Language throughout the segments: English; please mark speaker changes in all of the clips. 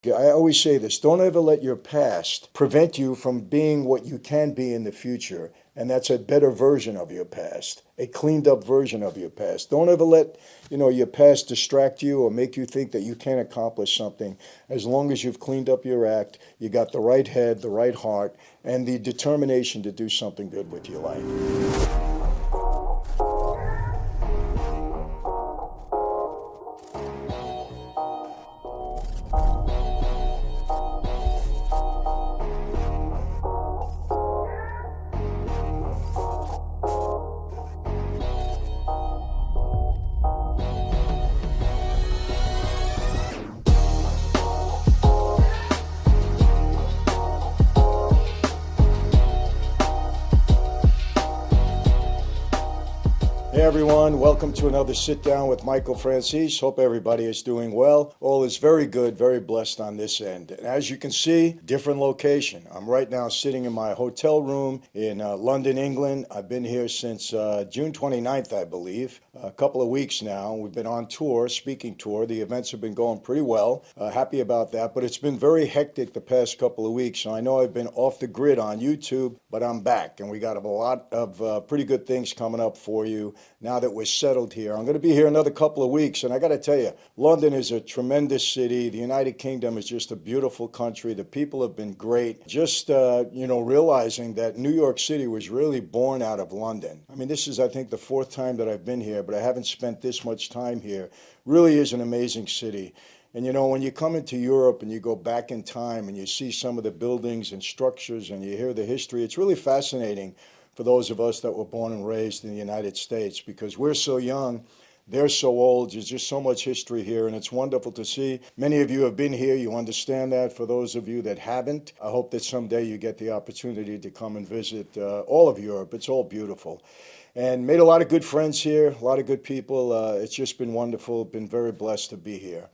Speaker 1: I always say this, don't ever let your past prevent you from being what you can be in the future. And that's a better version of your past, a cleaned up version of your past. Don't ever let, your past distract you or make you think that you can't accomplish something. As long as you've cleaned up your act, you got the right head, the right heart, and the determination to do something good with your life. Hey everyone, welcome to another sit down with Michael Franzese. Hope everybody is doing well. All is very good, very blessed on this end. And as you can see, different location. I'm right now sitting in my hotel room in London, England. I've been here since June 29th, I believe. A couple of weeks now. We've been on tour, speaking tour. The events have been going pretty well. Happy about that. But it's been very hectic the past couple of weeks. So I know I've been off the grid on YouTube, but I'm back. And we got a lot of pretty good things coming up for you now that we're settled here. I'm going to be here another couple of weeks, and I got to tell you, London is a tremendous city. The United Kingdom is just a beautiful country. The people have been great. Just, realizing that New York City was really born out of London. I mean, this is, I think, the fourth time that I've been here, but I haven't spent this much time here. Really is an amazing city. And when you come into Europe and you go back in time and you see some of the buildings and structures and you hear the history, it's really fascinating for those of us that were born and raised in the United States, because we're so young, they're so old. There's just so much history here, and it's wonderful to see. Many of you have been here. You understand that. For those of you that haven't, I hope that someday you get the opportunity to come and visit all of Europe. It's all beautiful. And made a lot of good friends here, a lot of good people. It's just been wonderful. Been very blessed to be here.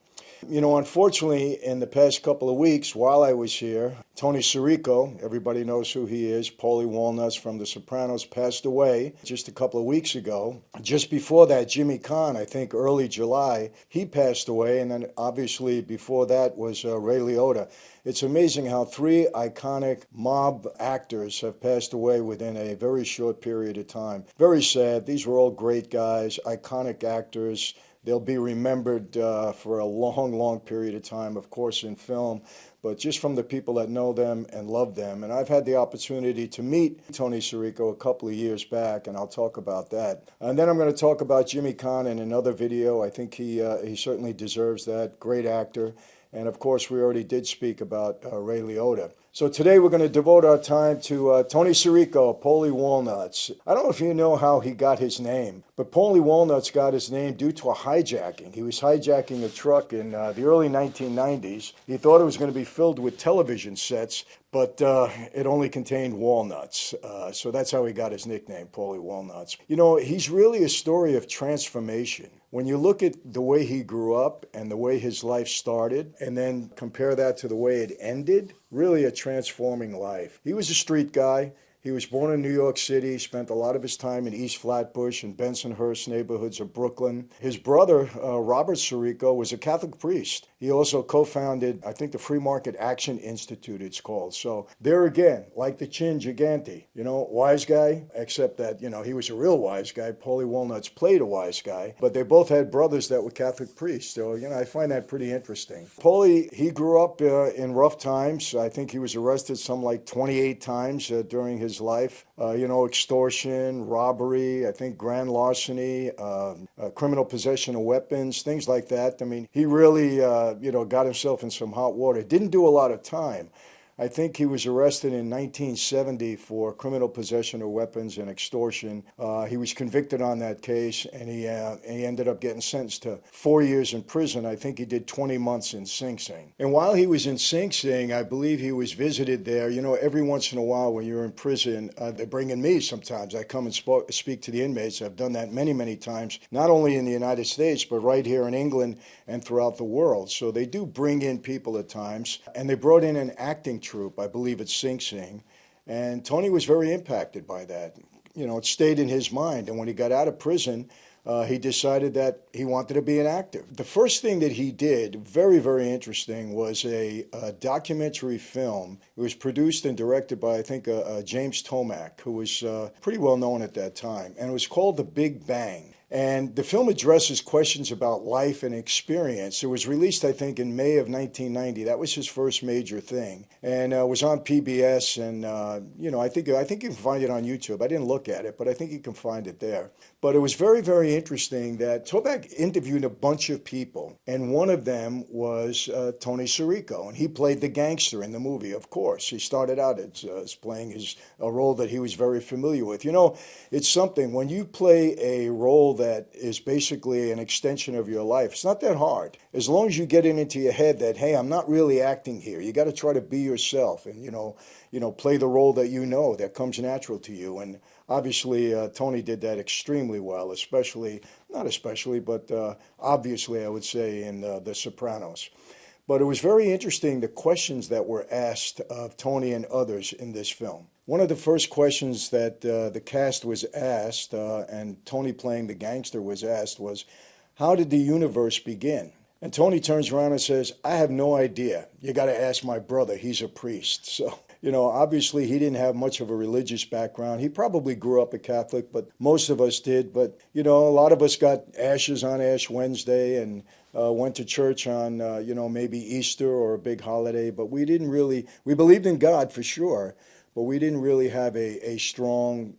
Speaker 1: Unfortunately, in the past couple of weeks, while I was here, Tony Sirico, everybody knows who he is, Paulie Walnuts from The Sopranos, passed away just a couple of weeks ago. Just before that, Jimmy Caan, I think early July, he passed away. And then obviously before that was Ray Liotta. It's amazing how three iconic mob actors have passed away within a very short period of time. Very sad. These were all great guys, iconic actors. They'll be remembered for a long, long period of time, of course, in film, but just from the people that know them and love them. And I've had the opportunity to meet Tony Sirico a couple of years back, and I'll talk about that. And then I'm going to talk about Jimmy Caan in another video. I think he certainly deserves that. Great actor. And of course, we already did speak about Ray Liotta. So today we're going to devote our time to Tony Sirico, Paulie Walnuts. I don't know if you know how he got his name, but Paulie Walnuts got his name due to a hijacking. He was hijacking a truck in the early 1990s. He thought it was going to be filled with television sets, but it only contained walnuts. So that's how he got his nickname, Paulie Walnuts. He's really a story of transformation. When you look at the way he grew up and the way his life started, and then compare that to the way it ended, really a transforming life. He was a street guy. He was born in New York City, spent a lot of his time in East Flatbush and Bensonhurst neighborhoods of Brooklyn. His brother, Robert Sirico, was a Catholic priest. He also co-founded, I think, the Free Market Action Institute, it's called. So there again, like the Chin Gigante, wise guy, except that, he was a real wise guy. Paulie Walnuts played a wise guy, but they both had brothers that were Catholic priests. So, I find that pretty interesting. Paulie, he grew up in rough times. I think he was arrested some like 28 times during his life. Extortion, robbery, I think grand larceny, criminal possession of weapons, things like that. I mean, he really, got himself in some hot water. Didn't do a lot of time. I think he was arrested in 1970 for criminal possession of weapons and extortion. He was convicted on that case, and he ended up getting sentenced to 4 years in prison. I think he did 20 months in Sing Sing. And while he was in Sing Sing, I believe he was visited there. Every once in a while when you're in prison, they bring in me sometimes. I come and speak to the inmates. I've done that many, many times, not only in the United States, but right here in England and throughout the world. So they do bring in people at times, and they brought in an acting troupe, I believe it's Sing Sing, and Tony was very impacted by that. It stayed in his mind, and when he got out of prison, he decided that he wanted to be an actor. The first thing that he did, very, very interesting, was a documentary film. It was produced and directed by, I think, James Tomac, who was pretty well known at that time. And it was called The Big Bang. And the film addresses questions about life and experience. It was released, I think, in May of 1990. That was his first major thing, and it was on PBS. And I think you can find it on YouTube. I didn't look at it, but I think you can find it there. But it was very, very interesting that Toback interviewed a bunch of people, and one of them was Tony Sirico, and he played the gangster in the movie. Of course, he started out as playing a role that he was very familiar with. You know, it's something when you play a role that is basically an extension of your life. It's not that hard. As long as you get it into your head that, hey, I'm not really acting here. You got to try to be yourself and, play the role that comes natural to you. And obviously, Tony did that extremely well, obviously, I would say, in The Sopranos. But it was very interesting, the questions that were asked of Tony and others in this film. One of the first questions that the cast was asked, and Tony playing the gangster was asked, was, how did the universe begin? And Tony turns around and says, I have no idea. You got to ask my brother. He's a priest. So, obviously he didn't have much of a religious background. He probably grew up a Catholic, but most of us did. But, a lot of us got ashes on Ash Wednesday and went to church on, maybe Easter or a big holiday. But we believed in God for sure. But we didn't really have a strong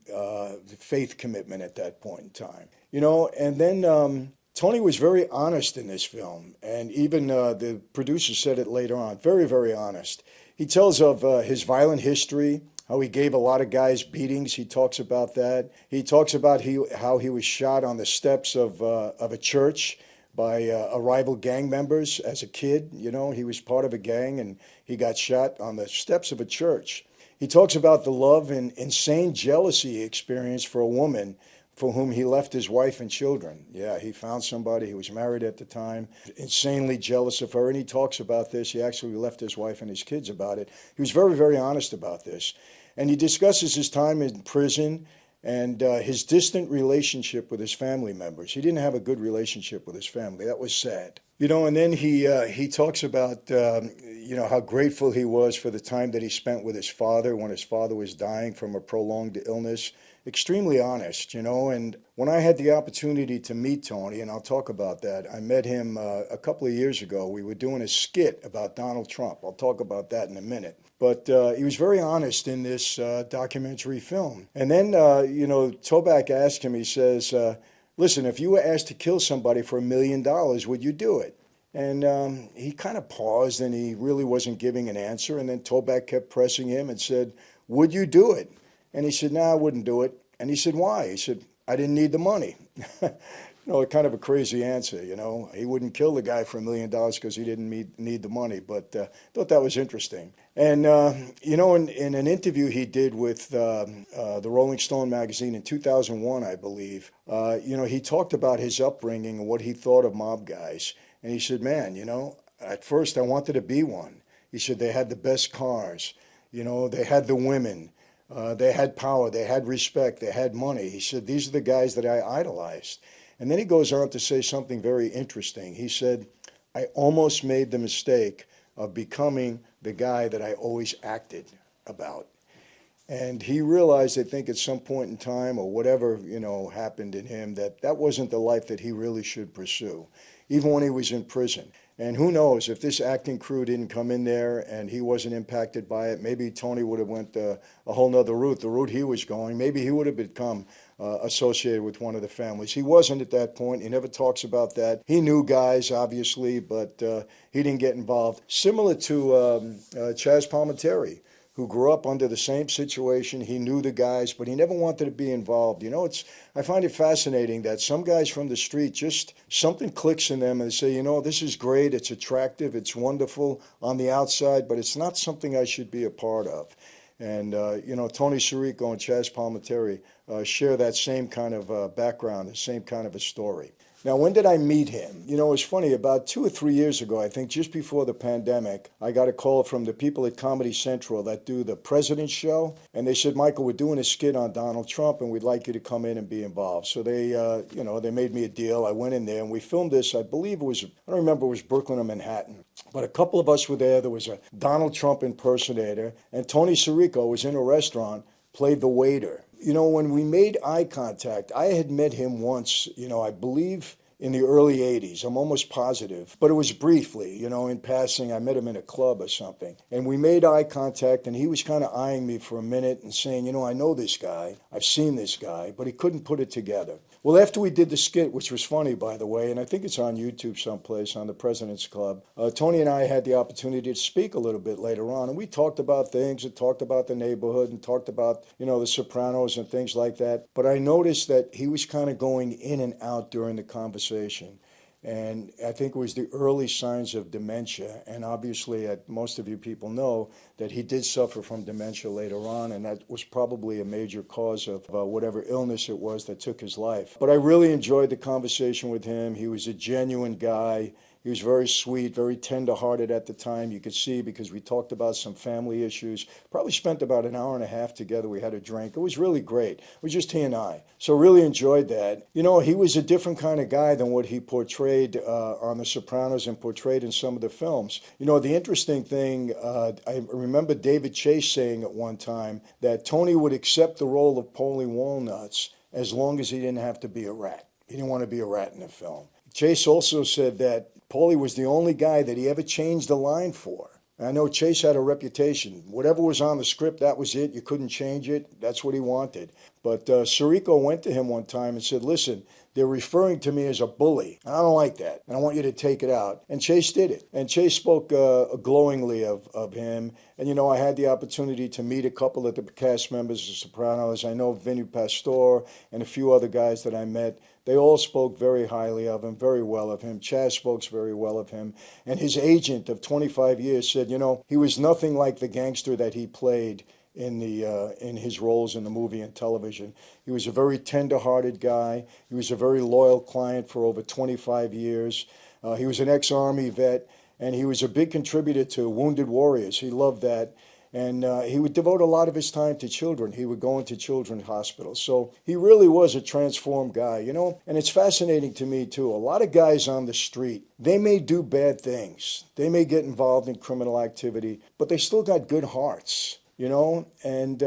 Speaker 1: faith commitment at that point in time. And then Tony was very honest in this film. And even the producer said it later on, very, very honest. He tells of his violent history, how he gave a lot of guys beatings. He talks about that. He talks about how he was shot on the steps of a church by rival gang members as a kid. He was part of a gang and he got shot on the steps of a church. He talks about the love and insane jealousy he experienced for a woman for whom he left his wife and children. Yeah, he found somebody, he was married at the time, insanely jealous of her, and he talks about this. He actually left his wife and his kids about it. He was very, very honest about this. And he discusses his time in prison and his distant relationship with his family members. He didn't have a good relationship with his family. That was sad. And then he talks about, how grateful he was for the time that he spent with his father when his father was dying from a prolonged illness. Extremely honest, and when I had the opportunity to meet Tony, and I'll talk about that, I met him a couple of years ago. We were doing a skit about Donald Trump. I'll talk about that in a minute. But he was very honest in this documentary film. And then, Toback asked him, he says, listen, if you were asked to kill somebody for $1 million, would you do it? And he kind of paused and he really wasn't giving an answer. And then Toback kept pressing him and said, would you do it? And he said, no, I wouldn't do it. And he said, why? He said, I didn't need the money. Kind of a crazy answer, He wouldn't kill the guy for $1 million because he didn't need the money. But thought that was interesting. And, in an interview he did with the Rolling Stone magazine in 2001, I believe, he talked about his upbringing and what he thought of mob guys. And he said, man, at first I wanted to be one. He said they had the best cars. They had the women. They had power. They had respect. They had money. He said, these are the guys that I idolized. And then he goes on to say something very interesting. He said, I almost made the mistake of becoming the guy that I always acted about. And he realized, I think, at some point in time or whatever, happened in him, that wasn't the life that he really should pursue, even when he was in prison. And who knows, if this acting crew didn't come in there and he wasn't impacted by it, maybe Tony would have went a whole nother route, the route he was going. Maybe he would have become associated with one of the families. He wasn't at that point. He never talks about that. He knew guys, obviously, but he didn't get involved. Similar to Chaz Palminteri, who grew up under the same situation. He knew the guys, but he never wanted to be involved. I find it fascinating that some guys from the street, just something clicks in them and they say, this is great, it's attractive, it's wonderful on the outside, but it's not something I should be a part of. And, Tony Sirico and Chaz Palminteri share that same kind of background, the same kind of a story. Now, when did I meet him? You know, it's funny, about 2 or 3 years ago, I think just before the pandemic, I got a call from the people at Comedy Central that do the President's Show, and they said, Michael, we're doing a skit on Donald Trump, and we'd like you to come in and be involved. So they made me a deal. I went in there, and we filmed this. I believe it was, I don't remember, it was Brooklyn or Manhattan. But a couple of us were there. There was a Donald Trump impersonator, and Tony Sirico was in a restaurant, played the waiter. You know, when we made eye contact, I had met him once, I believe in the early 80s. I'm almost positive. But it was briefly, in passing. I met him in a club or something. And we made eye contact, and he was kind of eyeing me for a minute and saying, I know this guy. I've seen this guy. But he couldn't put it together. Well, after we did the skit, which was funny, by the way, and I think it's on YouTube someplace on the President's Club, Tony and I had the opportunity to speak a little bit later on. And we talked about things and talked about the neighborhood and talked about, the Sopranos and things like that. But I noticed that he was kind of going in and out during the conversation. And I think it was the early signs of dementia. And obviously, most of you people know that he did suffer from dementia later on, and that was probably a major cause of whatever illness it was that took his life. But I really enjoyed the conversation with him. He was a genuine guy. He was very sweet, very tender-hearted at the time. You could see because we talked about some family issues. Probably spent about an hour and a half together. We had a drink. It was really great. It was just he and I. So really enjoyed that. He was a different kind of guy than what he portrayed on The Sopranos and portrayed in some of the films. The interesting thing, I remember David Chase saying at one time that Tony would accept the role of Paulie Walnuts as long as he didn't have to be a rat. He didn't want to be a rat in the film. Chase also said that Paulie was the only guy that he ever changed a line for. I know Chase had a reputation. Whatever was on the script, that was it. You couldn't change it. That's what he wanted. But Sirico went to him one time and said, listen, they're referring to me as a bully. And I don't like that. And I want you to take it out. And Chase did it. And Chase spoke glowingly of him. And, I had the opportunity to meet a couple of the cast members of Sopranos. I know Vinny Pastore and a few other guys that I met. They all spoke very highly of him, very well of him. Chaz spoke very well of him. And his agent of 25 years said, he was nothing like the gangster that he played in his roles in the movie and television. He was a very tender-hearted guy. He was a very loyal client for over 25 years. He was an ex-Army vet, and he was a big contributor to Wounded Warriors. He loved that. And he would devote a lot of his time to children. He would go into children's hospitals. So he really was a transformed guy, And it's fascinating to me, too. A lot of guys on the street, they may do bad things. They may get involved in criminal activity, but they still got good hearts. And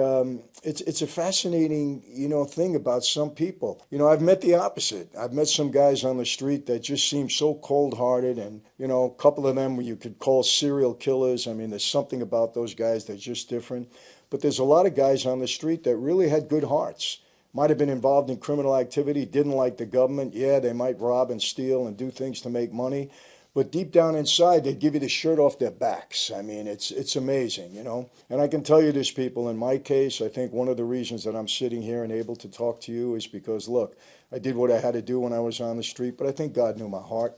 Speaker 1: it's a fascinating, thing about some people. I've met the opposite. I've met some guys on the street that just seem so cold-hearted, and, a couple of them you could call serial killers. I mean, there's something about those guys that's just different. But there's a lot of guys on the street that really had good hearts. Might have been involved in criminal activity, didn't like the government. Yeah, they might rob and steal and do things to make money. But deep down inside, they'd give you the shirt off their backs. I mean, it's amazing, And I can tell you this, people, in my case, I think one of the reasons that I'm sitting here and able to talk to you is because, look, I did what I had to do when I was on the street, but I think God knew my heart.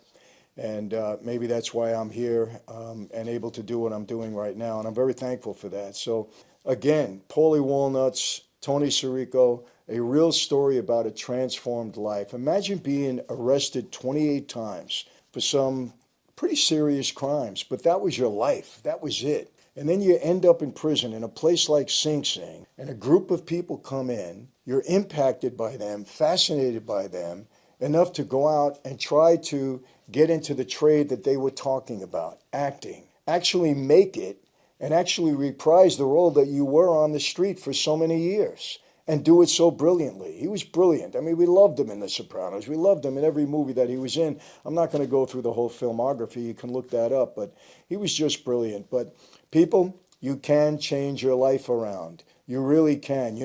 Speaker 1: And maybe that's why I'm here and able to do what I'm doing right now. And I'm very thankful for that. So, again, Paulie Walnuts, Tony Sirico, a real story about a transformed life. Imagine being arrested 28 times for some pretty serious crimes, but that was your life. That was it. And then you end up in prison in a place like Sing Sing, and a group of people come in. You're impacted by them, fascinated by them, enough to go out and try to get into the trade that they were talking about, acting. Actually make it and actually reprise the role that you were on the street for so many years. And do it so brilliantly. He was brilliant. I mean, we loved him in The Sopranos. We loved him in every movie that he was in. I'm not going to go through the whole filmography. You can look that up. But he was just brilliant. But people, you can change your life around. You really can.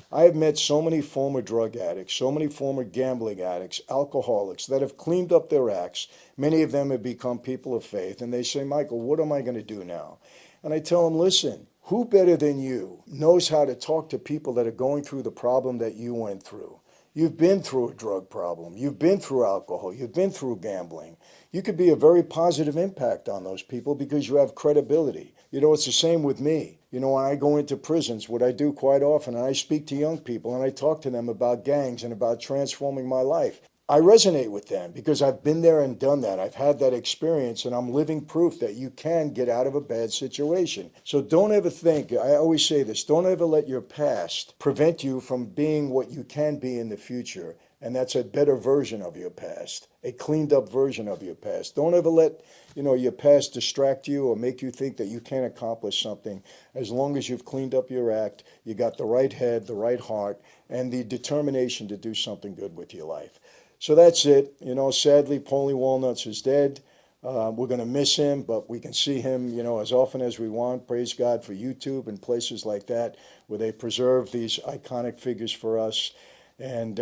Speaker 1: I have met so many former drug addicts, so many former gambling addicts, alcoholics that have cleaned up their acts. Many of them have become people of faith. And they say, Michael, what am I going to do now? And I tell them, listen, who better than you knows how to talk to people that are going through the problem that you went through? You've been through a drug problem. You've been through alcohol. You've been through gambling. You could be a very positive impact on those people because you have credibility. It's the same with me. When I go into prisons, what I do quite often, and I speak to young people and I talk to them about gangs and about transforming my life. I resonate with them because I've been there and done that. I've had that experience, and I'm living proof that you can get out of a bad situation. So don't ever think, I always say this, don't ever let your past prevent you from being what you can be in the future. And that's a better version of your past, a cleaned up version of your past. Don't ever let, your past distract you or make you think that you can't accomplish something. As long as you've cleaned up your act, you got the right head, the right heart, and the determination to do something good with your life. So that's it. Sadly, Paulie Walnuts is dead. We're going to miss him, but we can see him, as often as we want. Praise God for YouTube and places like that where they preserve these iconic figures for us. And,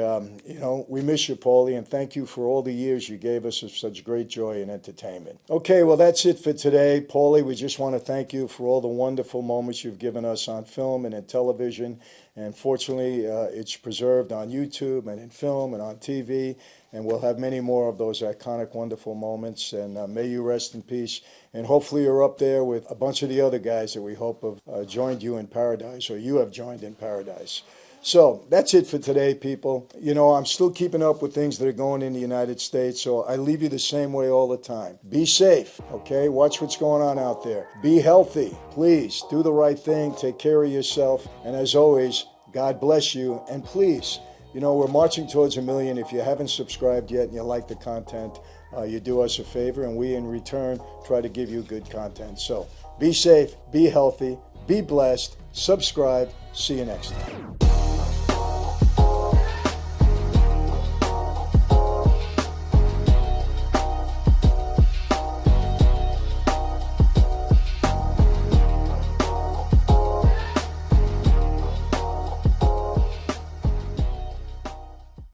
Speaker 1: we miss you, Paulie, and thank you for all the years you gave us of such great joy and entertainment. Okay, well, that's it for today. Paulie, we just want to thank you for all the wonderful moments you've given us on film and in television. And fortunately, it's preserved on YouTube and in film and on TV. And we'll have many more of those iconic, wonderful moments. And may you rest in peace. And hopefully you're up there with a bunch of the other guys that we hope have joined you in paradise, or you have joined in paradise. So that's it for today, people. I'm still keeping up with things that are going in the United States, so I leave you the same way all the time. Be safe, okay? Watch what's going on out there. Be healthy. Please do the right thing. Take care of yourself. And as always, God bless you. And please, we're marching towards 1 million. If you haven't subscribed yet and you like the content, you do us a favor, and we in return try to give you good content. So be safe, be healthy, be blessed, subscribe. See you next time.